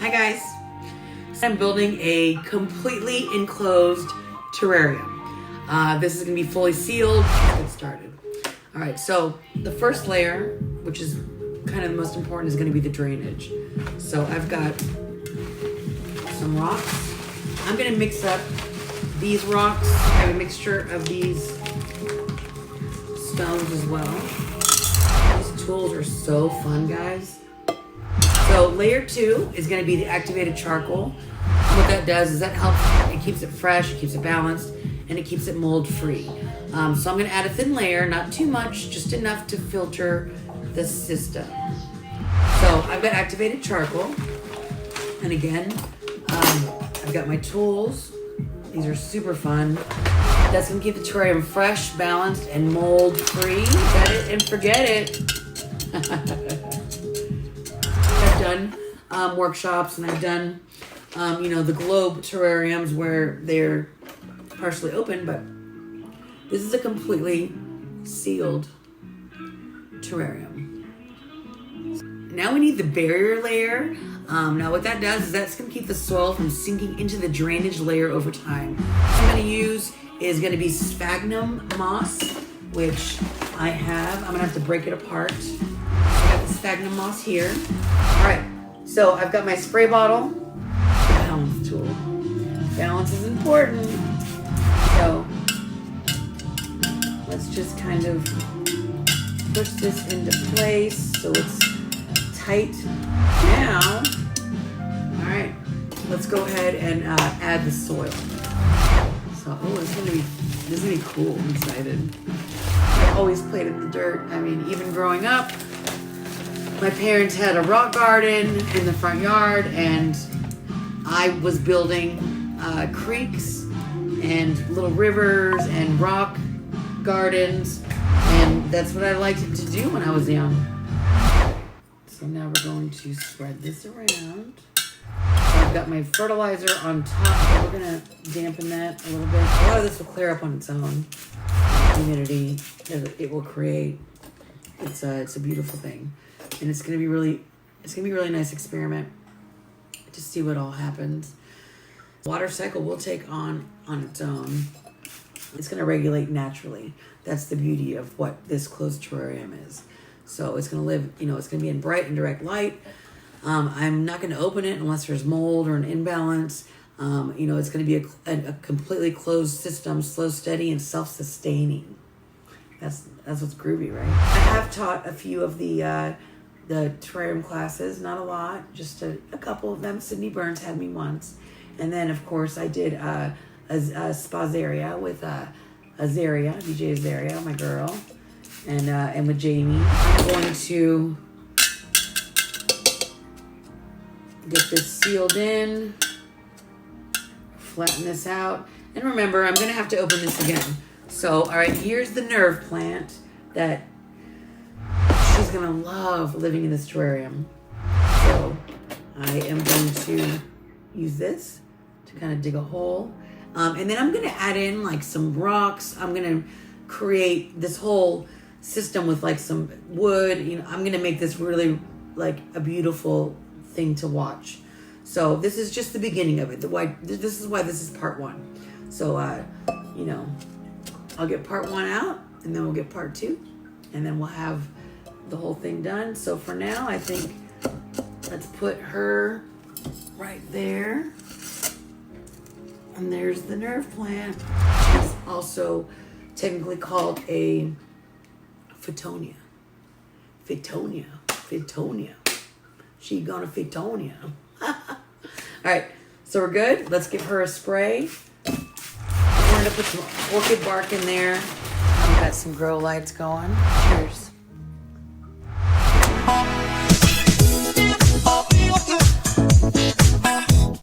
Hi guys, so I'm building a completely enclosed terrarium. This is gonna be fully sealed. Let's get started. All right, so the first layer, which is kind of the most important, is gonna be the drainage. So I've got some rocks. I'm gonna mix up these rocks. I have a mixture of these stones as well. These tools are so fun, guys. So layer 2 is going to be the activated charcoal. What that does is that helps, it keeps it fresh, it keeps it balanced, and it keeps it mold free. So I'm going to add a thin layer, not too much, just enough to filter the system. So I've got activated charcoal, and again, I've got my tools. These are super fun. That's going to keep the terrarium fresh, balanced, and mold free. Set it and forget it. I've done workshops, and I've done, the globe terrariums where they're partially open, but this is a completely sealed terrarium. Now we need the barrier layer. Now what that does is that's going to keep the soil from sinking into the drainage layer over time. What I'm going to use is going to be sphagnum moss, which I have. I'm going to have to break it apart. I got the sphagnum moss here. All right, so I've got my spray bottle, balance tool. Balance is important. So let's just kind of push this into place so it's tight. Now, all right, let's go ahead and add the soil. So, this is gonna be cool. I'm excited. I've always played in the dirt. I mean, even growing up, my parents had a rock garden in the front yard, and I was building creeks and little rivers and rock gardens, and that's what I liked to do when I was young. So now we're going to spread this around. So I've got my fertilizer on top, so we're gonna dampen that a little bit. A lot of this will clear up on its own. Humidity that it will create. It's a beautiful thing, and it's gonna be really nice experiment to see what all happens. Water cycle will take on its own. It's gonna regulate naturally. That's the beauty of what this closed terrarium is. So it's gonna live, it's gonna be in bright and direct light. I'm not gonna open it unless there's mold or an imbalance. It's gonna be a completely closed system, slow, steady, and self-sustaining. That's what's groovy, right? I have taught a few of the terrarium classes, not a lot, just a couple of them. Sydney Burns had me once. And then, of course, I did a spazaria with Azaria, DJ Azaria, my girl, and with Jamie. I'm going to get this sealed in, flatten this out, and remember, I'm going to have to open this again. So, all right, here's the nerve plant that she's going to love living in this terrarium. So, I am going to use this to kind of dig a hole. And then I'm going to add in like some rocks. I'm going to create this whole system with like some wood. I'm going to make this really like a beautiful thing to watch. So this is just the beginning of it. This is why this is part 1. So, I'll get part 1 out, and then we'll get part 2, and then we'll have the whole thing done. So for now, I think let's put her right there. And there's the nerve plant. She's also technically called a Fittonia. Fittonia. She gonna Fittonia. All right, so we're good. Let's give her a spray. We're gonna put some orchid bark in there. We've got some grow lights going. Cheers.